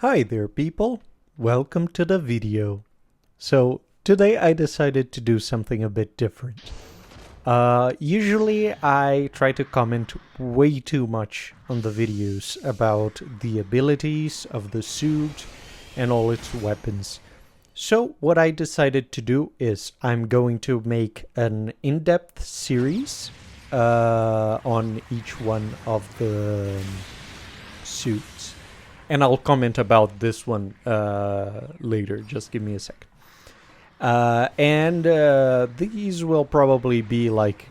Hi there people, welcome to the video. So today I decided to do something a bit different. Usually I try to comment way too much on the videos about the abilities of the suit and all its weapons. So what I decided to do is I'm going to make an in-depth series on each one of the suits. And I'll comment about this one later. Just give me a second. And these will probably be like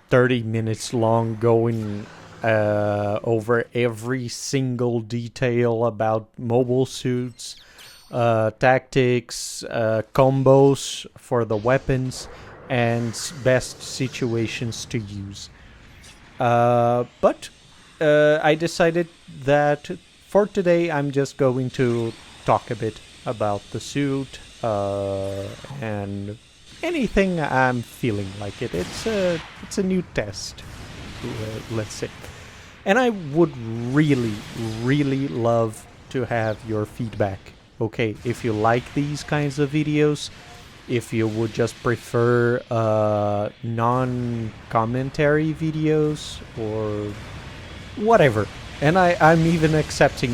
30 minutes long, going over every single detail about mobile suits, tactics, combos for the weapons, and best situations to use. But I decided that for today, I'm just going to talk a bit about the suit and anything I'm feeling like it. It's a new test, let's say. And I would really, really love to have your feedback. Okay, if you like these kinds of videos, if you would just prefer non-commentary videos or whatever. And I'm even accepting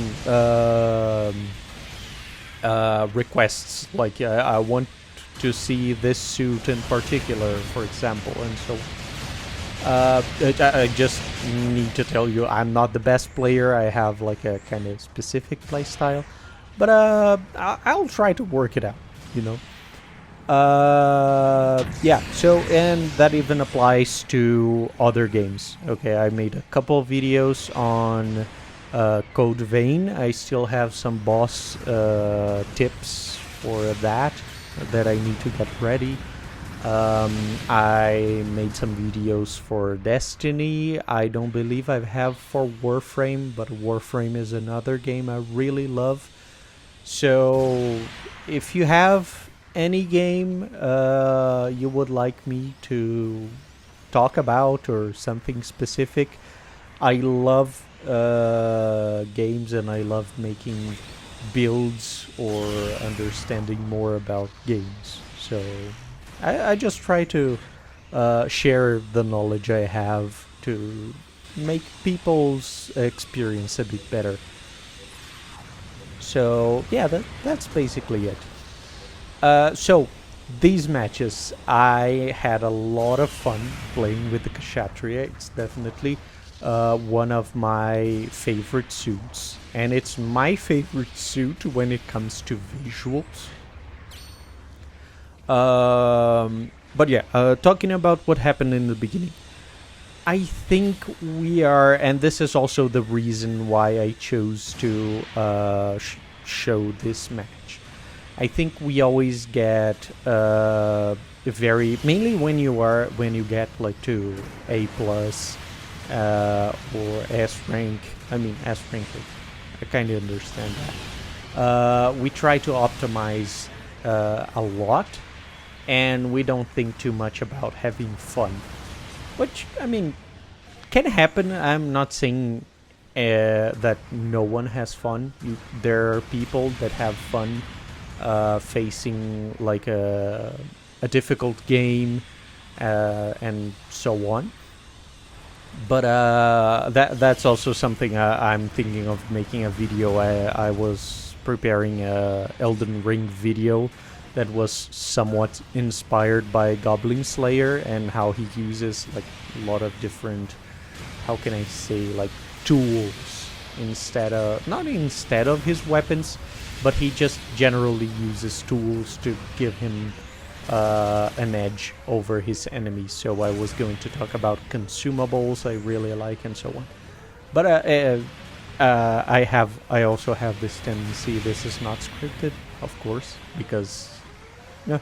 requests, like I want to see this suit in particular, for example, and so I just need to tell you I'm not the best player. I have like a kind of specific play style, but I'll try to work it out, you know. Yeah, so, and that even applies to other games. Okay, I made a couple of videos on Code Vein. I still have some boss tips for that I need to get ready. I made some videos for Destiny. I don't believe I have for Warframe, but Warframe is another game I really love. So if you have any game you would like me to talk about or something specific, I love games and I love making builds or understanding more about games. So I just try to share the knowledge I have to make people's experience a bit better. So yeah, that's basically it. So these matches, I had a lot of fun playing with the Kshatriya. It's definitely one of my favorite suits, and it's my favorite suit when it comes to visuals. But yeah, talking about what happened in the beginning, I think we are, and this is also the reason why I chose to show this match. I think we always get mainly when you get like to A plus or S rank. I mean S rank. I kind of understand that. We try to optimize a lot, and we don't think too much about having fun, which I mean can happen. I'm not saying that no one has fun. There are people that have fun facing like a difficult game and so on. But that's also something I'm thinking of making a video. I was preparing a Elden Ring video that was somewhat inspired by Goblin Slayer and how he uses like a lot of different, how can I say, like tools not instead of his weapons, but he just generally uses tools to give him an edge over his enemies. So I was going to talk about consumables I really like and so on. But I also have this tendency. This is not scripted, of course, because no.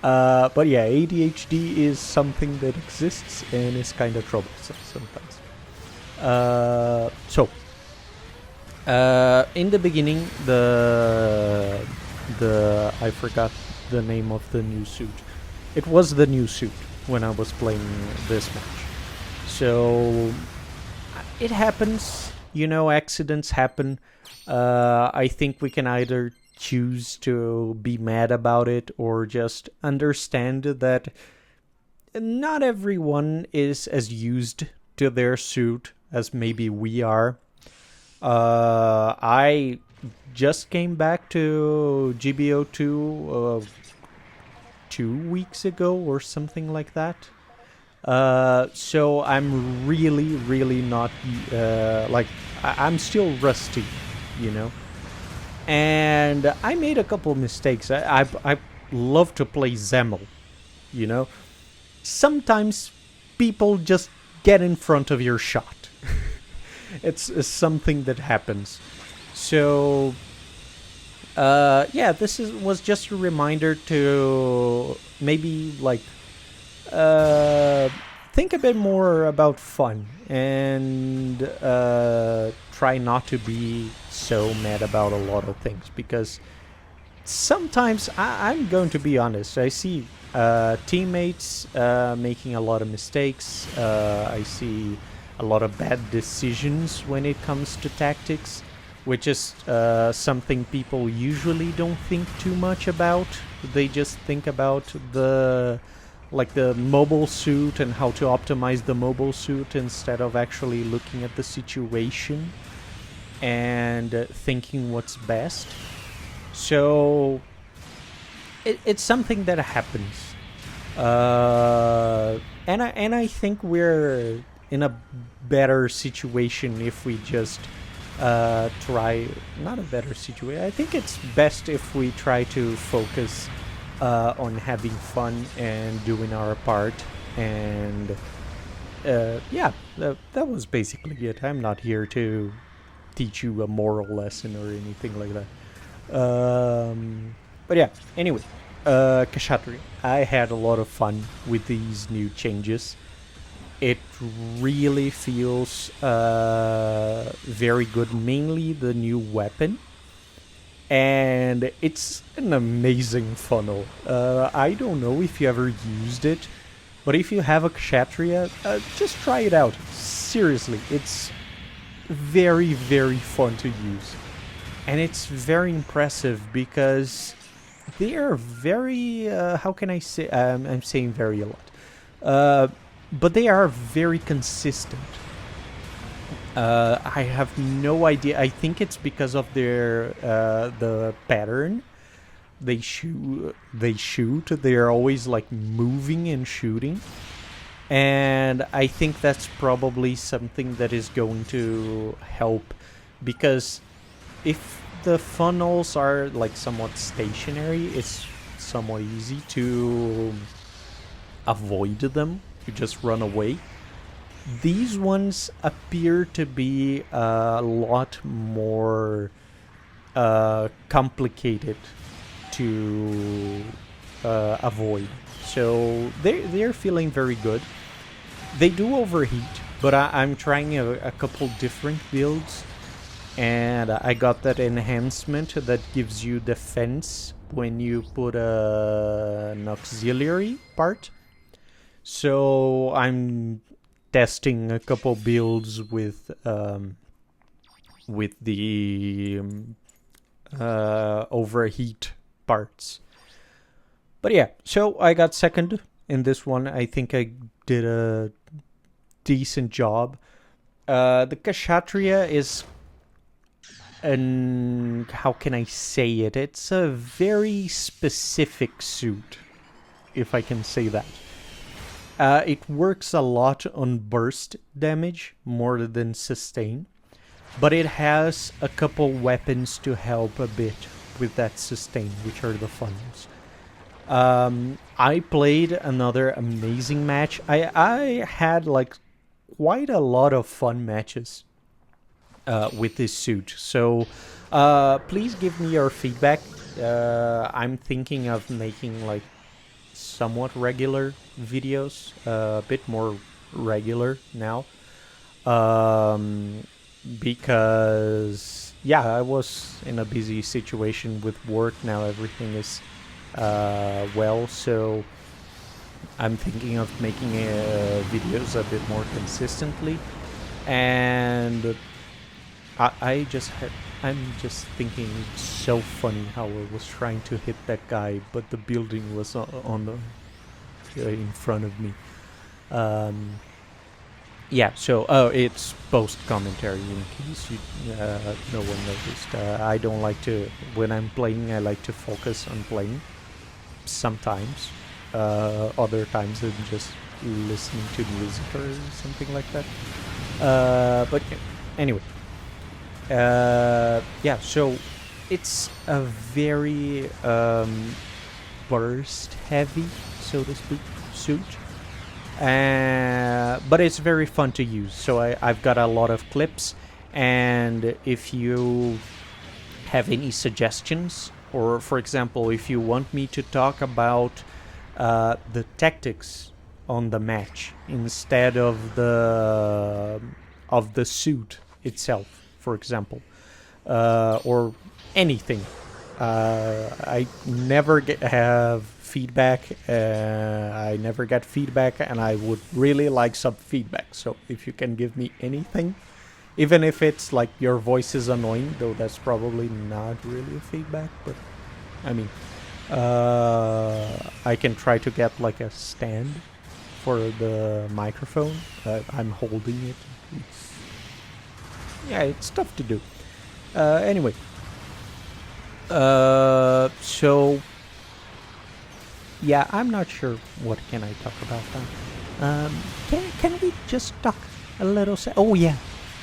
But yeah, ADHD is something that exists and is kind of troublesome sometimes. So in the beginning, the I forgot the name of the new suit. It was the new suit when I was playing this match. So it happens, you know, accidents happen. I think we can either choose to be mad about it or just understand that not everyone is as used to their suit as maybe we are. I just came back to GBO2 2 weeks ago or something like that. So I'm really, really not like I'm still rusty, you know. And I made a couple mistakes. I love to play Zemel, you know. Sometimes people just get in front of your shot. It's something that happens. So yeah, was just a reminder to maybe like think a bit more about fun and try not to be so mad about a lot of things, because sometimes I'm going to be honest, I see teammates making a lot of mistakes. I see a lot of bad decisions when it comes to tactics, which is something people usually don't think too much about. They just think about the mobile suit and how to optimize the mobile suit instead of actually looking at the situation and thinking what's best. So it's something that happens, and I think we're in a better situation if we just try, not a better situation. I think it's best if we try to focus on having fun and doing our part. And yeah, that was basically it. I'm not here to teach you a moral lesson or anything like that. But yeah, anyway, Kshatriya, I had a lot of fun with these new changes. It really feels very good, mainly the new weapon. And it's an amazing funnel. I don't know if you ever used it, but if you have a Kshatriya, just try it out. Seriously, it's very, very fun to use. And it's very impressive because they are very, how can I say, I'm saying very a lot. But they are very consistent. I have no idea. I think it's because of their the pattern. They shoot. They're always like moving and shooting, and I think that's probably something that is going to help, because if the funnels are like somewhat stationary, it's somewhat easy to avoid them. You just run away. These ones appear to be a lot more complicated to avoid. So they're feeling very good. They do overheat, but I'm trying a couple different builds, and I got that enhancement that gives you defense when you put an auxiliary part. So I'm testing a couple builds with the overheat parts. But yeah, so I got second in this one. I think I did a decent job. The Kshatriya is how can I say it? It's a very specific suit, if I can say that. It works a lot on burst damage more than sustain, but it has a couple weapons to help a bit with that sustain, which are the funnels. I played another amazing match. I had like quite a lot of fun matches with this suit. So please give me your feedback. I'm thinking of making like somewhat regular videos, a bit more regular now, because yeah, I was in a busy situation with work. Now everything is well, so I'm thinking of making videos a bit more consistently. And I just I'm just thinking it's so funny how I was trying to hit that guy, but the building was on the in front of me. Um, yeah, so it's post commentary in case no one noticed. I don't like to when I'm playing. I like to focus on playing. Sometimes, other times I'm just listening to music or something like that. But anyway, yeah. So it's a very burst heavy, so to speak, suit. But it's very fun to use. So I've got a lot of clips, and if you have any suggestions, or for example, if you want me to talk about the tactics on the match instead of the suit itself, for example, or anything, I never have feedback. I never get feedback, and I would really like some feedback. So if you can give me anything, even if it's like your voice is annoying, though that's probably not really a feedback, but I mean, I can try to get like a stand for the microphone. I'm holding it. It's tough to do. Anyway, so yeah, I'm not sure what can I talk about now. Can we just talk a little? Oh yeah,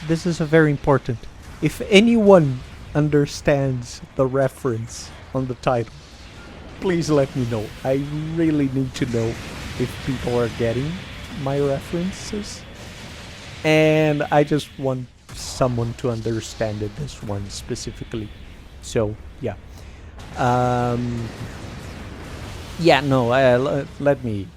this is a very important. If anyone understands the reference on the title, please let me know. I really need to know if people are getting my references, and I just want someone to understand it, this one specifically. So yeah. Yeah, no. Let me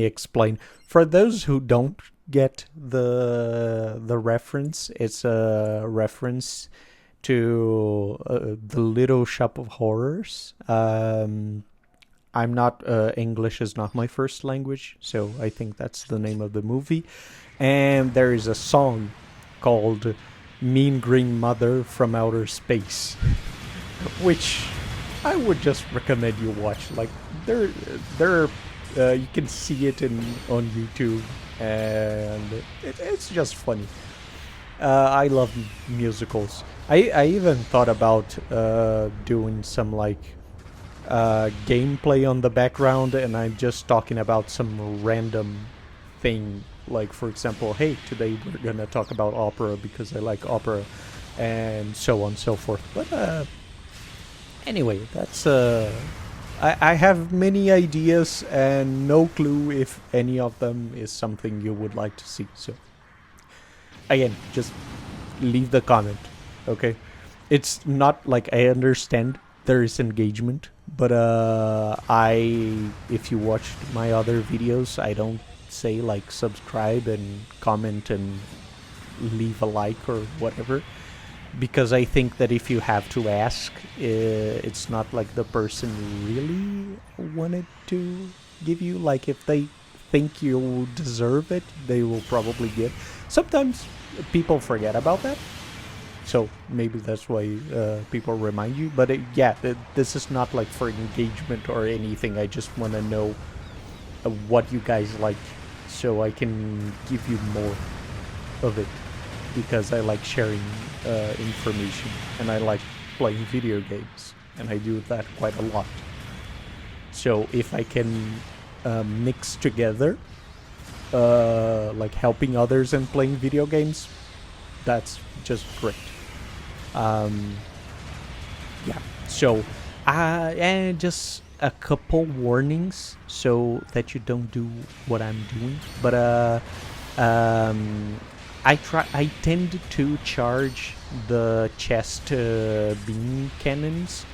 explain. For those who don't get the reference, it's a reference to the Little Shop of Horrors. I'm not English is not my first language, so I think that's the name of the movie. And there is a song called "Mean Green Mother from Outer Space," which I would just recommend you watch. Like there, you can see it on YouTube, and it's just funny. I love musicals. I even thought about doing some like gameplay on the background, and I'm just talking about some random thing. Like for example, hey, today we're gonna talk about opera because I like opera, and so on and so forth. But anyway, that's I have many ideas and no clue if any of them is something you would like to see. So again, just leave the comment, okay? It's not like I understand there is engagement, but if you watched my other videos, I don't say like subscribe and comment and leave a like or whatever, because I think that if you have to ask, it's not like the person really wanted to give you. Like if they think you deserve it, they will probably give. Sometimes people forget about that, so maybe that's why people remind you. But this is not like for engagement or anything. I just want to know what you guys like, so I can give you more of it, because I like sharing information, and I like playing video games, and I do that quite a lot. So if I can mix together like helping others and playing video games, that's just great. Yeah, so and just a couple warnings so that you don't do what I'm doing. But I tend to charge the chest beam cannons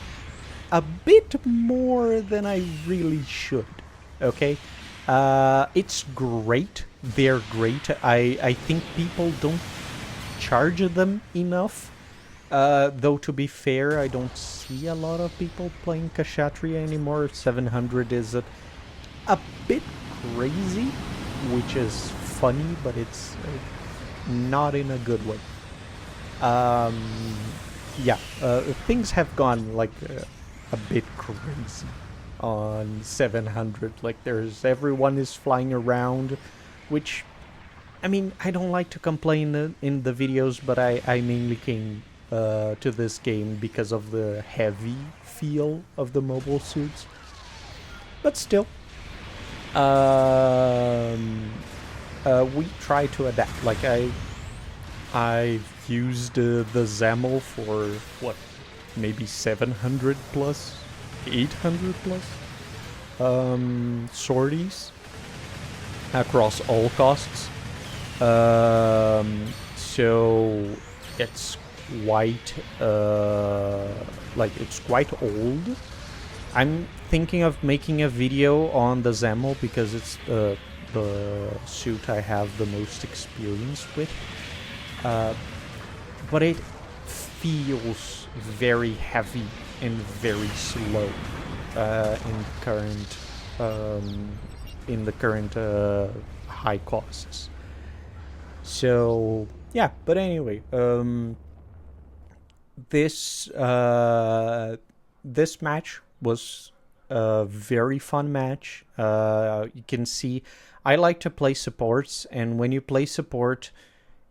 a bit more than I really should. Okay, it's great. They're great. I think people don't charge them enough. Though to be fair, I don't see a lot of people playing Kshatriya anymore. 700 is a bit crazy, which is funny, but it's not in a good way. yeah, things have gone like a bit crazy on 700. Like everyone is flying around, which I mean, I don't like to complain in the videos, but I mainly came to this game because of the heavy feel of the mobile suits. But still, we try to adapt. Like I've used the XAML for what, maybe 700 plus, 800 plus sorties across all costs. So it's quite it's quite old. I'm thinking of making a video on the XAML because it's the suit I have the most experience with. But it feels very heavy and very slow in the current high costs. So yeah, but anyway, this match was a very fun match. You can see I like to play supports, and when you play support,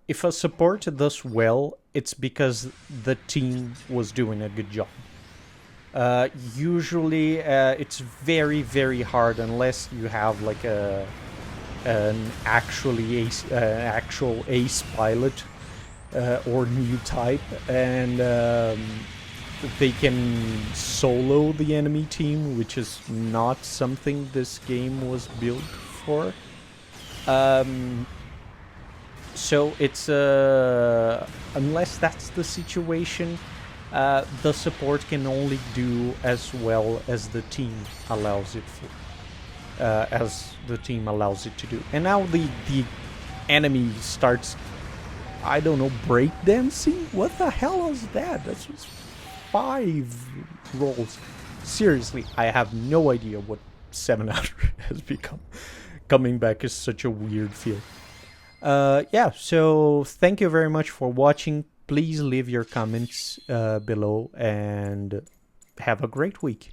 if a support does well, it's because the team was doing a good job. Usually, it's very, very hard unless you have like an actual ace pilot or new type, and they can solo the enemy team, which is not something this game was built for. So it's unless that's the situation, the support can only do as well as the team allows it for. As the team allows it to do. And now the enemy starts, I don't know, breakdancing? What the hell is that? That's just 5 rolls. Seriously, I have no idea what 700 has become. Coming back is such a weird feel. Yeah, so thank you very much for watching. Please leave your comments below and have a great week.